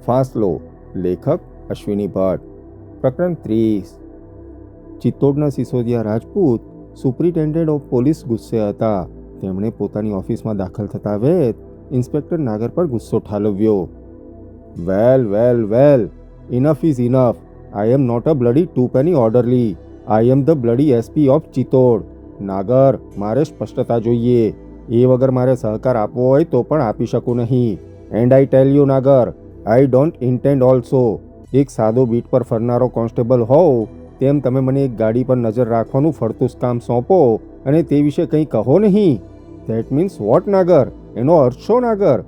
ફાસલો. લેખક અશ્વિની ભટ્ટ. પ્રકરણ 30. ચિત્તોડના Sisodia Rajput superintendent of police ગુસ્સે હતા. તેમણે પોતાની ઓફિસમાં દાખલ થતા વેત ઇન્સ્પેક્ટર નાગર પર ગુસ્સો ઠાલવ્યો. Well well well, enough is enough. I am not a bloody two penny orderly. I am the bloody SP of Chittor. Nagar, મારે સ્પષ્ટતા જોઈએ. એ વગર મારે સહકાર આપવો હોય તો પણ આપી શકું નહીં. And I tell you Nagar, I don't intend also. એક સાદો બીટ પર ફરનારો કોન્સ્ટેબલ હોવ તેમ તમે મને એક ગાડી પર નજર રાખવાનું ફરતું કામ સોંપો અને તે વિશે કંઈ કહો નહીં. ધેટ મીન્સ વોટ નાગર? એનો અર્થ શું નાગર?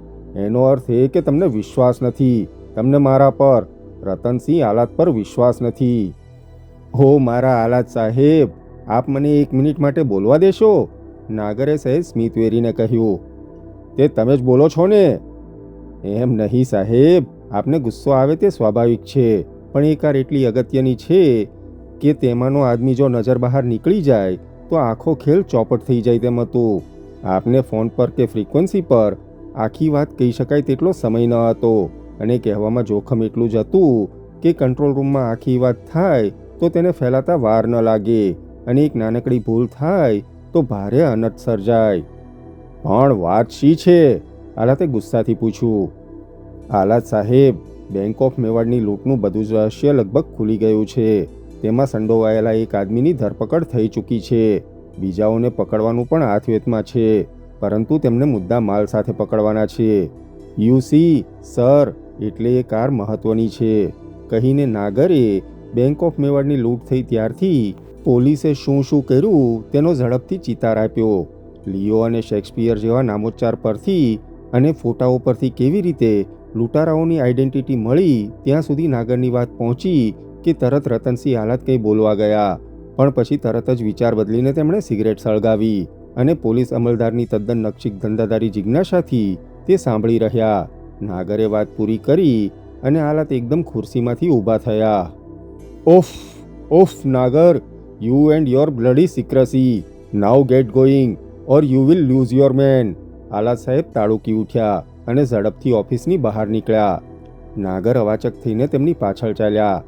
એનો અર્થ એ કે તમને વિશ્વાસ નથી. તમને મારા પર, રતનસિંહ આલાત પર વિશ્વાસ નથી. હો મારા આલાત સાહેબ, આપ મને 1 મિનિટ માટે બોલવા દેશો? નાગરે સહેજ સ્મિત વેરીને કહ્યું. તે તમે જ બોલો છો ને? એમ નહીં સાહેબ, આપને ગુસ્સો આવે તે સ્વાભાવિક છે, પણ એ કાર એટલી અગત્યની છે કે તેમાંનો આદમી જો નજર બહાર નીકળી જાય તો આખો ખેલ ચોપટ થઈ જાય તેમ હતું. આપને ફોન પર કે ફ્રીક્વન્સી પર આખી વાત કહી શકાય તેટલો સમય ન હતો અને કહેવામાં જોખમ એટલું જ હતું કે કંટ્રોલ રૂમમાં આખી વાત થાય તો તેને ફેલાતા વાર ન લાગે અને એક નાનકડી ભૂલ થાય તો ભારે અનર્થ સર્જાય. પણ વાત શી છે? આલાતે ગુસ્સાથી પૂછ્યું. આલાત સાહેબ, બેંક ઓફ મેવાડની લૂંટનું બધું જ રહસ્ય લગભગ ખુલી ગયું છે. તેમાં સંડોવાયેલા એક આદમીની ધરપકડ થઈ ચૂકી છે. બીજાઓને પકડવાનું પણ હાથવેતમાં છે, પરંતુ તેમને મુદ્દા માલ સાથે પકડવાના છે. યુ સી સર, એટલે એ કાર મહત્વની છે, કહીને નાગરે બેંક ઓફ મેવાડની લૂંટ થઈ ત્યારથી પોલીસે શું શું કર્યું તેનો ઝડપથી ચિતાર આપ્યો. લિયો અને શેક્સપિયર જેવા નામોચ્ચાર પરથી અને ફોટાઓ પરથી કેવી રીતે લૂંટારાઓની આઈડેન્ટિટી મળી ત્યાં સુધી નાગરની વાત પહોંચી કે તરત રતનસિંહ આલાત કંઈ બોલવા ગયા, પણ પછી તરત જ વિચાર બદલીને તેમણે સિગરેટ સળગાવી અને પોલીસ અમલદારની તદ્દન નક્ષિક ધંધાદારી જિજ્ઞાસાથી તે સાંભળી રહ્યા. નાગરે વાત પૂરી કરી અને આલાત એકદમ ખુરશીમાંથી ઊભા થયા. Oof oof Nagar, you and your bloody secrecy. Now get going or you will lose your men. Alat સાહેબ તાળુકી ઉઠ્યા અને ઝડપથી ઓફિસની બહાર નીકળ્યા. નાગર અવાચક થઈને તેમની પાછળ ચાલ્યા.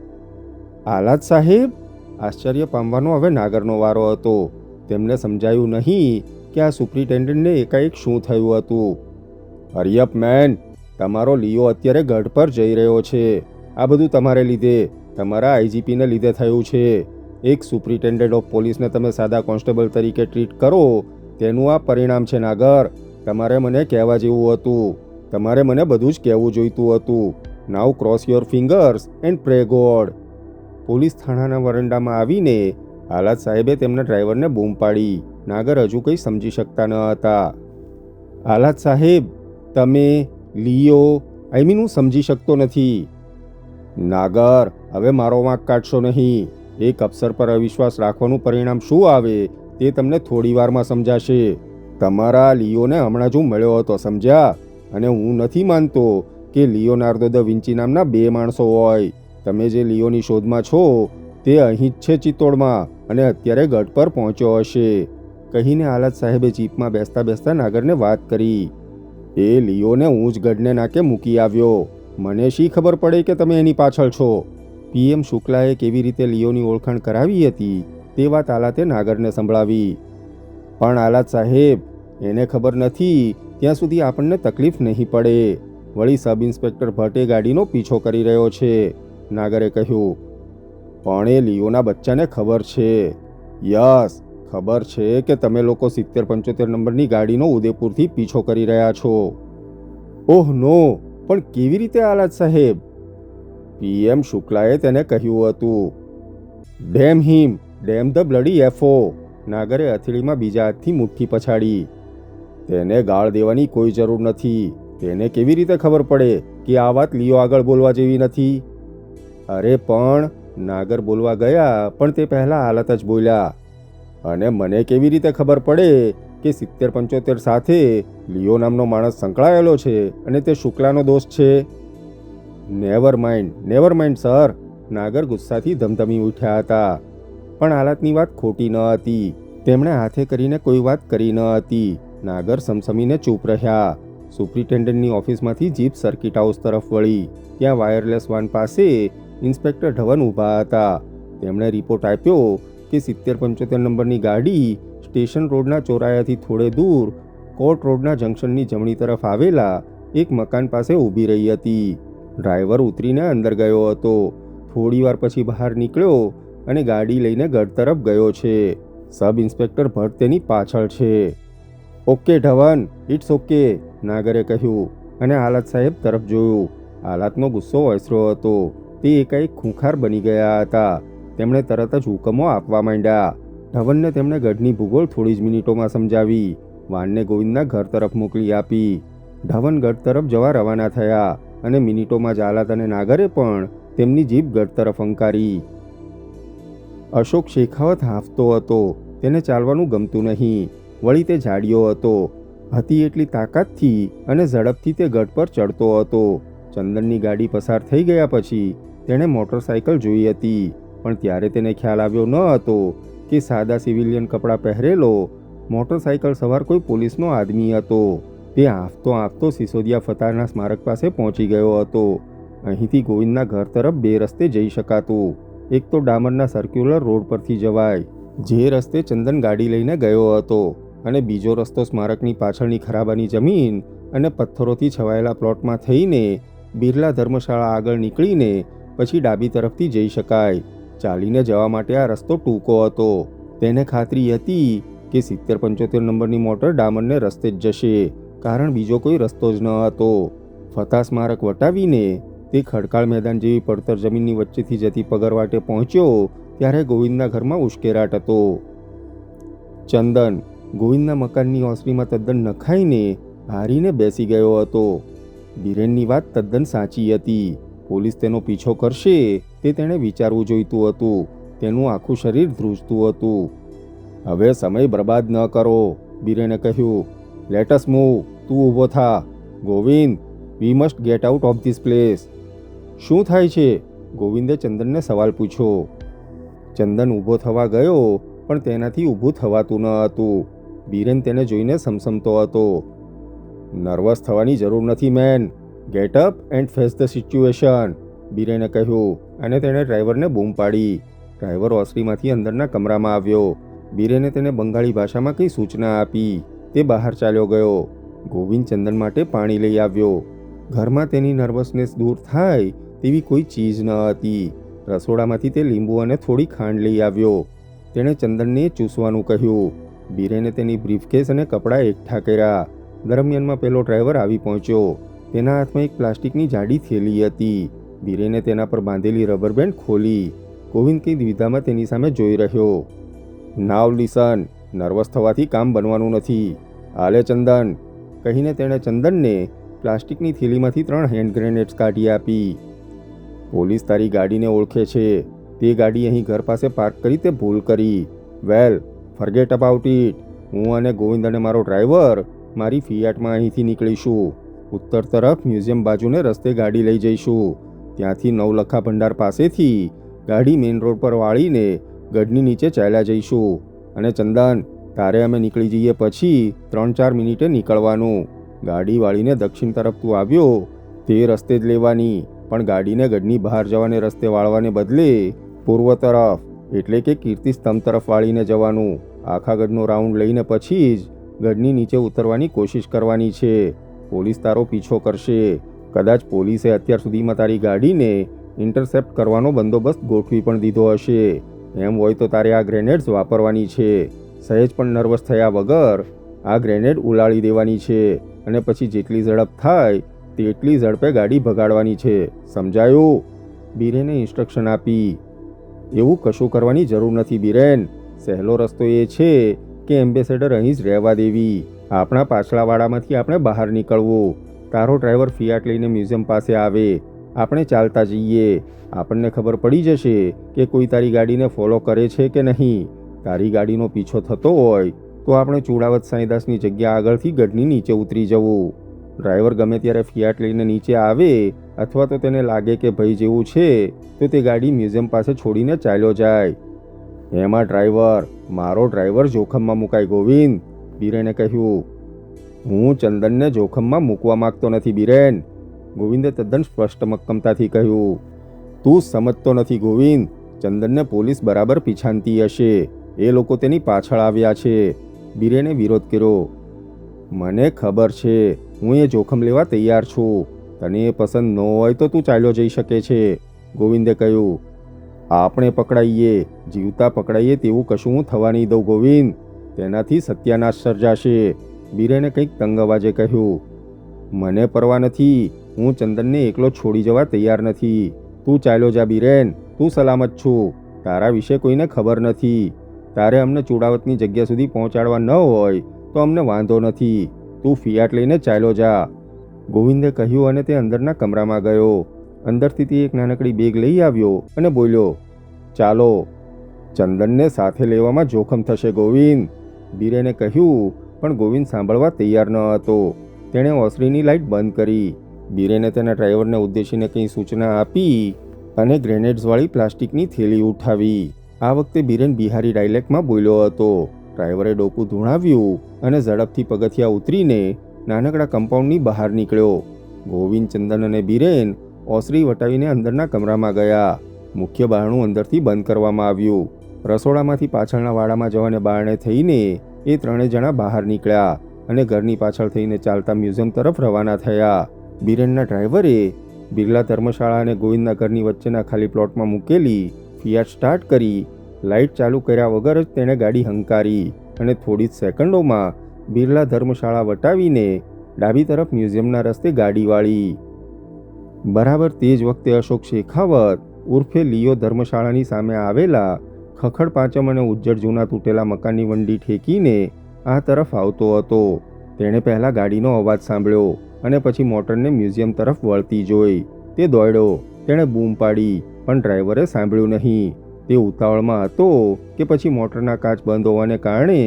આલાત સાહેબ? આશ્ચર્ય પામવાનો હવે નાગરનો વારો હતો. તેમને સમજાયું નહીં કે આ સુપ્રિન્ટેન્ડન્ટને એકાએક શું થયું હતું. હરિયપ મેન, તમારો લિયો અત્યારે ગઢ પર જઈ રહ્યો છે. આ બધું તમારે લીધે, તમારા આઈજીપીને લીધે થયું છે. એક સુપ્રિન્ટેન્ડન્ટ ઓફ પોલીસને તમે સાદા કોન્સ્ટેબલ તરીકે ટ્રીટ કરો તેનું આ પરિણામ છે નાગર. તમારે મને કહેવા જેવું હતું. તમારે મને બધું જ કહેવું જોઈતું હતું. Now cross your fingers and pray god. Police થાણાના વરંડામાં આવીને આલાત સાહેબે તેમના ડ્રાઈવરને બૂમ પાડી. નાગર હજુ કંઈ સમજી શકતા ન હતા. આલાત સાહેબ, તમે લિયો, આઈ મીન હું સમજી શકતો નથી. નાગર, હવે મારો વાંક કાઢશો નહીં. એક અફસર પર અવિશ્વાસ રાખવાનું પરિણામ શું આવે તે તમને થોડી વારમાં સમજાશે. તમારા લિયોને હમણાં જ હું મળ્યો હતો, સમજ્યા? અને હું નથી માનતો કે લિયોનાર્દો દ વિન્ચી નામના 2 માણસો હોય. તમે જે લિયોની શોધમાં છો તે અહીં જ છે ચિત્તોડમાં અને અત્યારે ગઢ પર પહોંચ્યો હશે, કહીને આલાત સાહેબે જીપમાં બેસતા બેસતા નાગરને વાત કરી. એ લિયોને હું જ ગઢને નાકે મૂકી આવ્યો. મને શી ખબર પડે કે તમે એની પાછળ છો? પીએમ શુક્લાએ કેવી રીતે લિયોની ઓળખાણ કરાવી હતી તે વાત આલાતે નાગરને સંભળાવી. પણ આલાત સાહેબ, એને ખબર નથી ત્યાં સુધી આપણને તકલીફ નહીં પડે. વળી સબ ઇન્સ્પેક્ટર ભટ્ટ એ ગાડીનો પીછો કરી રહ્યો છે, નાગરે કહ્યું. પણ એ લિયોના બચ્ચાને ખબર છે. યસ, ખબર છે કે તમે લોકો 70-75 નંબરની ગાડીનો ઉદયપુરથી પીછો કરી રહ્યા છો. ઓહ નો, પણ કેવી રીતે આલાત સાહેબ? પીએમ શુક્લાએ તેને કહ્યું હતું. Damn him, damn the bloody FO. નાગરે હથેળીમાં બીજા હાથથી મુઠ્ઠી પછાડી. તેને ગાળ દેવાની કોઈ જરૂર નથી. તેને કેવી રીતે ખબર પડે કે આ વાત લિયો આગળ બોલવા જેવી નથી? અરે પણ, નાગર બોલવા ગયા પણ તે પહેલાં આલાત જ બોલ્યા. અને મને કેવી રીતે ખબર પડે કે 70-75 સાથે લિયો નામનો માણસ સંકળાયેલો છે અને તે શુક્લાનો દોસ્ત છે? Never mind sir. નાગર ગુસ્સાથી ધમધમી ઉઠ્યા હતા. પણ આલાતની વાત ખોટી ન હતી. તેમણે હાથે કરીને કોઈ વાત કરી ન હતી. નાગર સમસમીને ચૂપ રહ્યા. સુપ્રિન્ટેન્ડન્ટની ઓફિસમાંથી જીપ સર્કિટ હાઉસ તરફ વળી. ત્યાં વાયરલેસ વાન પાસે ઇન્સ્પેક્ટર ધવન ઊભા હતા. તેમણે રિપોર્ટ આપ્યો કે 7075 નંબરની ગાડી સ્ટેશન રોડના ચોરાયાથી થોડે દૂર કોર્ટ રોડના જંકશનની જમણી તરફ આવેલા એક મકાન પાસે ઊભી રહી હતી. ડ્રાઈવર ઉતરીને અંદર ગયો હતો. થોડીવાર પછી બહાર નીકળ્યો અને ગાડી લઈને ગઢ તરફ ગયો છે. સબ ઇન્સ્પેક્ટર ભટ્ટ તેની પાછળ છે. ઓકે ધવન, ઇટ્સ ઓકે, નાગરે કહ્યું અને આલાત સાહેબ તરફ જોયું. આલાતનો ગુસ્સો ઓસર્યો હતો. તે એકાએક ખૂંખાર બની ગયા હતા. તેમણે તરત જ હુકમો આપવા માંડ્યા. ધવનને તેમણે ગઢની ભૂગોળ થોડી જ મિનિટોમાં સમજાવી. વાનને ગોવિંદના ઘર તરફ મોકલી આપી. ધવન ગઢ તરફ જવા રવાના થયા અને મિનિટોમાં જ આલાત અને નાગરે પણ તેમની જીપ ગઢ તરફ અંકારી. અશોક શેખાવત હાંફતો હતો. તેને ચાલવાનું ગમતું નહીં. વળી તે જાડિયો હતો. હતી એટલી તાકાતથી અને ઝડપથી તે ગઢ પર ચડતો હતો. ચંદનની ગાડી પસાર થઈ ગયા પછી તેણે મોટરસાયકલ જોઈ હતી, પણ ત્યારે તેને ખ્યાલ આવ્યો ન હતો કે સાદા સિવિલિયન કપડાં પહેરેલો મોટરસાયકલ સવાર કોઈ પોલીસનો આદમી હતો. તે હાંફતો હાંફતો સિસોદિયા ફતારના સ્મારક પાસે પહોંચી ગયો હતો. અહીંથી ગોવિંદના ઘર તરફ બે રસ્તે જઈ શકાતું. એક તો ડામરના સર્ક્યુલર રોડ પરથી જવાય, જે રસ્તે ચંદન ગાડી લઈને ગયો હતો, અને બીજો રસ્તો સ્મારકની પાછળની ખરાબાની જમીન અને પથ્થરોથી છવાયેલા પ્લોટમાં થઈને બિરલા ધર્મશાળા આગળ નીકળીને પછી ડાબી તરફથી જઈ શકાય. ચાલીને જવા માટે આ રસ્તો ટૂંકો હતો. તેને ખાતરી હતી કે 7075 નંબરની મોટર ડામરને રસ્તે જ જશે, કારણ બીજો કોઈ રસ્તો જ ન હતો. ફતા સ્મારક વટાવીને તે ખડકાળ મેદાન જેવી પડતર જમીનની વચ્ચેથી જતી પગરવાટે પહોંચ્યો ત્યારે ગોવિંદના ઘરમાં ઉશ્કેરાટ હતો. ચંદન ગોવિંદના મકાનની ઓસરીમાં તદ્દન નખાઈને હારીને બેસી ગયો હતો. બિરેનની વાત તદ્દન સાચી હતી. પોલીસ તેનો પીછો કરશે તે તેણે વિચારવું જોઈતું હતું. તેનું આખું શરીર ધ્રુજતું હતું. હવે સમય બરબાદ ન કરો, બિરેને કહ્યું. Let us move. તું ઊભો થા. Govind, we must get out of this place. શું થાય છે? ગોવિંદે ચંદનને સવાલ પૂછ્યો. ચંદન ઊભો થવા ગયો, પણ તેનાથી ઊભું થવાતું ન હતું. બિરેન તેને જોઈને સમસમતો હતો. નર્વસ થવાની જરૂર નથી man. Get up and face the situation, બિરેને કહ્યું અને તેણે ડ્રાઈવરને બૂમ પાડી. ડ્રાઈવર ઓસરીમાંથી અંદરના કમરામાં આવ્યો. બિરેને તેને બંગાળી ભાષામાં કંઈ સૂચના આપી. તે બહાર ચાલ્યો ગયો. ગોવિંદ ચંદન માટે પાણી લઈ આવ્યો. ઘરમાં તેની નર્વસનેસ દૂર થાય તેવી કોઈ ચીજ ન હતી. રસોડામાંથી તે લીંબુ અને થોડી ખાંડ લઈ આવ્યો. તેણે ચંદનને ચૂસવાનું કહ્યું. બિરેને તેની બ્રીફકેસ અને કપડાં એકઠા કર્યા. દરમિયાનમાં પેલો ડ્રાઈવર આવી પહોંચ્યો. તેના હાથમાં એક પ્લાસ્ટિકની જાડી થેલી હતી. બિરેને તેના પર બાંધેલી રબર બેન્ડ ખોલી. ગોવિંદ કંઈ દ્વિધામાં તેની સામે જોઈ રહ્યો. નાવ લિસન, નર્વસ થવાથી કામ બનવાનું નથી. હાલે ચંદન, કહીને તેણે ચંદનને પ્લાસ્ટિકની થેલીમાંથી 3 હેન્ડ ગ્રેનેડ્સ કાઢી આપી. પોલીસ તારી ગાડીને ઓળખે છે. તે ગાડી અહીં ઘર પાસે પાર્ક કરી તે ભૂલ કરી. વેલ, ફર્ગેટ અબાઉટ ઇટ. હું અને ગોવિંદ અને મારો ડ્રાઈવર મારી ફિયાટમાં અહીંથી નીકળીશું. ઉત્તર તરફ મ્યુઝિયમ બાજુને રસ્તે ગાડી લઈ જઈશું. ત્યાંથી નવલખા ભંડાર પાસેથી ગાડી મેઇન રોડ પર વાળીને ગઢની નીચે ચાલ્યા જઈશું. અને ચંદન, તારે અમે નીકળી જઈએ પછી 3-4 મિનિટે નીકળવાનું. ગાડી વાળીને દક્ષિણ તરફ તું આવ્યો તે રસ્તે જ લેવાની, પણ ગાડીને ગઢની બહાર જવાને રસ્તે વાળવાને બદલે પૂર્વ તરફ એટલે કે કીર્તિ સ્તંભ તરફ વાળીને જવાનું. આખા ગઢનો રાઉન્ડ લઈને પછી જ ગઢની નીચે ઉતરવાની કોશિશ કરવાની છે. પોલીસ તારો પીછો કરશે. કદાચ પોલીસે અત્યાર સુધીમાં તારી ગાડીને ઇન્ટરસેપ્ટ કરવાનો બંદોબસ્ત ગોઠવી પણ દીધો હશે. એમ હોય તો તારે આ ગ્રેનેડ્સ વાપરવાની છે. સહેજ પણ નર્વસ થયા વગર આ ગ્રેનેડ ઉલાળી દેવાની છે અને પછી જેટલી ઝડપ થાય તેટલી ઝડપે ગાડી ભગાડવાની છે. સમજાયું? બિરેને ઇન્સ્ટ્રક્શન આપી. એવું કશું કરવાની જરૂર નથી બિરેન. સહેલો રસ્તો એ છે કે એમ્બેસેડર અહીં જ રહેવા દેવી. આપણા પાછલા વાડામાંથી આપણે બહાર નીકળવું. તારો ડ્રાઈવર ફિયાટ લઈને મ્યુઝિયમ પાસે આવે. આપણે ચાલતા જઈએ. આપણને ખબર પડી જશે કે કોઈ તારી ગાડીને ફોલો કરે છે કે નહીં. તારી ગાડીનો પીછો થતો હોય તો આપણે ચૂડાવત સાંઈદાસની જગ્યા આગળથી ગઢની નીચે ઉતરી જવું. ડ્રાઈવર ગમે ત્યારે ફિયાટ લઈને નીચે આવે અથવા તો તેને લાગે કે ભય જેવું છે તો તે ગાડી મ્યુઝિયમ પાસે છોડીને ચાલ્યો જાય. એમાં ડ્રાઈવર, મારો ડ્રાઈવર જોખમમાં મુકાય ગોવિંદ, બિરેને કહ્યું. હું ચંદનને જોખમમાં મૂકવા માંગતો નથી બિરેન, ગોવિંદે તદ્દન સ્પષ્ટ મક્કમતાથી કહ્યું. તું સમજતો નથી ગોવિંદ, ચંદનને પોલીસ બરાબર પીછાનતી હશે. એ લોકો તેની પાછળ આવ્યા છે, બિરેને વિરોધ કર્યો. મને ખબર છે, હું એ જોખમ લેવા તૈયાર છું. તને એ પસંદ ન હોય તો તું ચાલ્યો જઈ શકે છે, ગોવિંદે કહ્યું. આપણે પકડાઈએ, જીવતા પકડાઈએ તેવું કશું હું થવા નહીં દઉં ગોવિંદ. તેનાથી સત્યાનાશ સર્જાશે, બિરેને કંઈક તંગ અવાજે કહ્યું. મને પરવા નથી, હું ચંદનને એકલો છોડી જવા તૈયાર નથી. તું ચાલ્યો જા બિરેન, તું સલામત છું. તારા વિશે કોઈને ખબર નથી. તારે અમને ચોડાવતની જગ્યા સુધી પહોંચાડવા ન હોય તો અમને વાંધો નથી. તું ફિયાટ લઈને ચાલ્યો જા, ગોવિંદે કહ્યું અને તે અંદરના કમરામાં ગયો. અંદરથી તે એક નાનકડી બેગ લઈ આવ્યો અને બોલ્યો, ચાલો. ચંદનને સાથે લેવામાં જોખમ થશે ગોવિંદ, બિરેને કહ્યું. પણ ગોવિંદ સાંભળવા તૈયાર ન હતો. તેણે ઓસરીની લાઇટ બંધ કરી. બિરેને તેના ડ્રાઈવરને ઉદ્દેશીને કંઈ સૂચના આપી અને ગ્રેનેડ્સવાળી પ્લાસ્ટિકની થેલી ઉઠાવી. આ વખતે બિરેન બિહારી ડાયલેક્ટમાં બોલ્યો હતો. ડ્રાઈવરે ડોકું ધૂણાવ્યું અને ઝડપથી પગથિયા ઉતરીને નાનકડા કમ્પાઉન્ડની બહાર નીકળ્યો. ગોવિંદ, ચંદન અને બિરેન ઓસરી વટાવીને અંદરના કમરામાં ગયા. મુખ્ય બારણું અંદરથી બંધ કરવામાં આવ્યું. રસોડામાંથી પાછળના વાડામાં જવાને બારણે થઈને એ ત્રણેય જણા બહાર નીકળ્યા અને ઘરની પાછળ થઈને ચાલતા મ્યુઝિયમ તરફ રવાના થયા. બિરેનના ડ્રાઈવરે બિરલા ધર્મશાળા અને ગોવિંદના ઘરની વચ્ચેના ખાલી પ્લોટમાં મૂકેલી ફિયાટ સ્ટાર્ટ કરી. લાઇટ ચાલુ કર્યા વગર જ તેણે ગાડી હંકારી અને થોડી જ સેકન્ડોમાં બિરલા ધર્મશાળા વટાવીને ડાબી તરફ મ્યુઝિયમના રસ્તે ગાડી વાળી. બરાબર તે જ વખતે અશોક શેખાવત ઉર્ફે લિયો ધર્મશાળાની સામે આવેલા ખખડ પાંચમ અને ઉજ્જડ જૂના તૂટેલા મકાનની વંડી ઠેકીને આ તરફ આવતો હતો. તેણે પહેલાં ગાડીનો અવાજ સાંભળ્યો અને પછી મોટરને મ્યુઝિયમ તરફ વળતી જોઈ. તે દોડ્યો. તેણે બૂમ પાડી, પણ ડ્રાઈવરે સાંભળ્યું નહીં. તે ઉતાવળમાં હતો કે પછી મોટરના કાચ બંધ હોવાને કારણે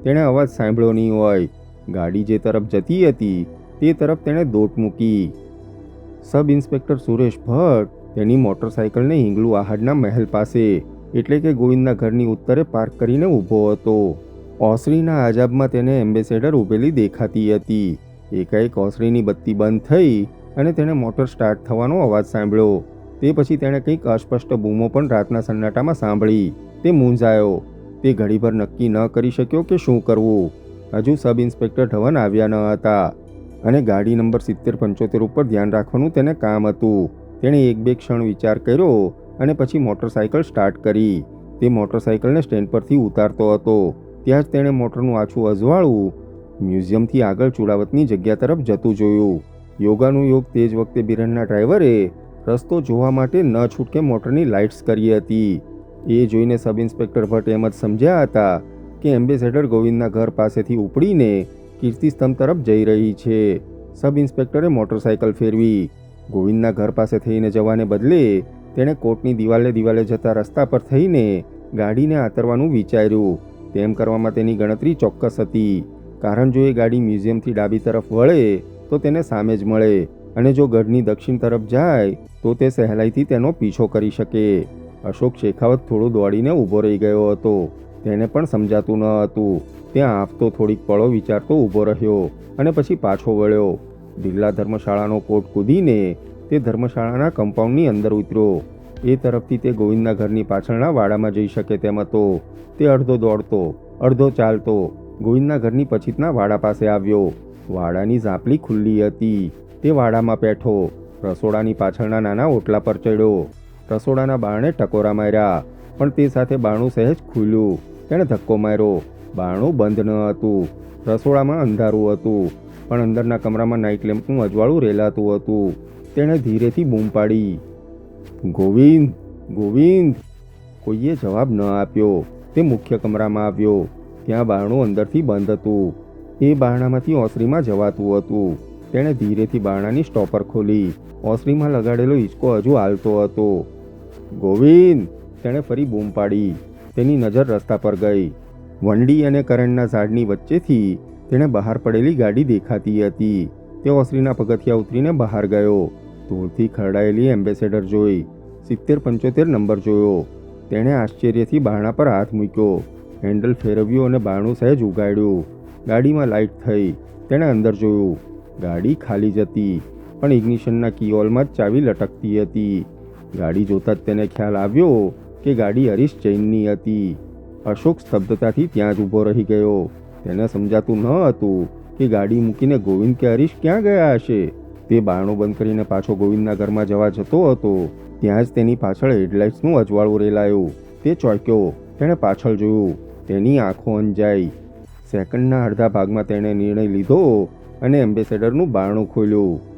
તેણે અવાજ સાંભળ્યો નહીં હોય. ગાડી જે તરફ જતી હતી તે તરફ તેણે દોટ મૂકી. સબ ઇન્સ્પેક્ટર સુરેશ ભટ્ટ તેની મોટરસાઇકલને હિંગલુ આહાડના મહેલ પાસે એટલે કે ગોવિંદના ઘરની ઉત્તરે પાર્ક કરીને ઊભો હતો. ઓસરીના આજાબમાં તેને એમ્બેસેડર ઊભેલી દેખાતી હતી. એકાએક ઓસરીની બત્તી બંધ થઈ અને તેણે મોટર સ્ટાર્ટ થવાનો અવાજ સાંભળ્યો. તે પછી તેણે કંઈક અસ્પષ્ટ બૂમો પણ રાતના સન્નાટામાં સાંભળી. તે મૂંઝાયો. તે ઘડીભર નક્કી ન કરી શક્યો કે શું કરવું. હજુ સબ ઇન્સ્પેક્ટર ધવન આવ્યા ન હતા અને ગાડી નંબર 7075 ઉપર ધ્યાન રાખવાનું તેને કામ હતું. તેણે એક બે ક્ષણ વિચાર કર્યો અને પછી મોટરસાઇકલ સ્ટાર્ટ કરી. તે મોટરસાઇકલને સ્ટેન્ડ પરથી ઉતારતો હતો. ત્યાં જ તેણે મોટરનું આછું અજવાળું મ્યુઝિયમથી આગળ ચોડાવતની જગ્યા તરફ જતું જોયું. યોગાનું યોગ તે જ વખતે બિરેનના ડ્રાઈવરે રસ્તો જોવા માટે ન છૂટકે મોટરની લાઇટ્સ કરી હતી. એ જોઈને સબ ઇન્સ્પેક્ટર ભટ્ટ એમ જ સમજ્યા હતા કે એમ્બેસેડર ગોવિંદના ઘર પાસેથી ઉપડીને કીર્તિસ્તંભ તરફ જઈ રહી છે. સબ ઇન્સ્પેક્ટરે મોટરસાઇકલ ફેરવી. ગોવિંદના ઘર પાસે થઈને જવાને બદલે તેણે કોર્ટની દિવાલે જતા રસ્તા પર થઈને ગાડીને આતરવાનું વિચાર્યું. તેમ કરવામાં તેની ગણતરી ચોક્કસ હતી, કારણ જો એ ગાડી મ્યુઝિયમથી ડાબી તરફ વળે તો તેને સામે જ મળે અને જો ગઢની દક્ષિણ તરફ જાય તો તે સહેલાઈથી તેનો પીછો કરી શકે. અશોક શેખાવત થોડું દોડીને ઊભો રહી ગયો હતો. તેને પણ સમજાતું ન હતું. ત્યાં આપતો થોડીક પળો વિચારતો ઊભો રહ્યો અને પછી પાછો વળ્યો. બિરલા ધર્મશાળાનો કોટ કૂદીને તે ધર્મશાળાના કમ્પાઉન્ડની અંદર ઉતર્યો. એ તરફથી તે ગોવિંદના ઘરની પાછળના વાડામાં જઈ શકે તેમ હતો. તે અડધો દોડતો અડધો ચાલતો ગોવિંદના ઘરની પછીતના વાડા પાસે આવ્યો. વાડાની ઝાંપલી ખુલ્લી હતી. તે વાડામાં બેઠો. રસોડાની પાછળના નાના ઓટલા પર ચડ્યો. રસોડાના બારણે ટકોરા માર્યા, પણ તે સાથે બારણું સહેજ ખુલ્યું. તેણે ધક્કો માર્યો. બારણું બંધ ન હતું. રસોડામાં અંધારું હતું, પણ અંદરના કમરામાં નાઇટ લેમ્પનું અજવાળું રેલાતું હતું. તેણે ધીરેથી બૂમ પાડી, ગોવિંદ, ગોવિંદ. કોઈએ જવાબ ન આપ્યો. તે મુખ્ય કમરામાં આવ્યો. ત્યાં બારણું અંદરથી બંધ હતું. એ બારણામાંથી ઓસરીમાં જવાતું હતું. તેણે ધીરેથી બારણાની સ્ટોપર ખોલી. ઓસરીમાં લગાડેલો હિંચકો હજુ હાલતો હતો. ગોવિંદ, તેણે ફરી બૂમ પાડી. તેની નજર રસ્તા પર ગઈ. વંડી અને કરણના ઝાડની વચ્ચેથી તેણે બહાર પડેલી ગાડી દેખાતી હતી. તે ઓસરીના પગથિયા ઉતરીને બહાર ગયો. ધૂળથી ખરડાયેલી એમ્બેસેડર જોઈ. 7075 નંબર જોયો. તેણે આશ્ચર્યથી બારણા પર હાથ મૂક્યો. હેન્ડલ ફેરવ્યું અને બારણું સહેજ ઉગાડ્યું. ગાડીમાં લાઇટ થઈ. તેણે અંદર જોયું. ગાડી ખાલી જ હતી, પણ ઇગ્નિશનના કીહોલમાં જ ચાવી લટકતી હતી. ગાડી જોતાં જ તેને ખ્યાલ આવ્યો કે ગાડી હરીશ જૈનની હતી. અશોક સ્તબ્ધતાથી ત્યાં જ ઊભો રહી ગયો. તેને સમજાતું ન હતું કે ગાડી મૂકીને ગોવિંદ કે હરીશ ક્યાં ગયા હશે. તે બારણું બંધ કરીને પાછો ગોવિંદના ઘરમાં જવા જતો હતો. ત્યાં જ તેની પાછળ હેડલાઇટ્સનું અજવાળું રેલાયું. તે ચોંક્યો. તેણે પાછળ જોયું. તેની આંખો અંજાઈ. સેકન્ડના અડધા ભાગમાં તેણે નિર્ણય લીધો અને એમ્બેસેડરનું બારણું ખોલ્યું.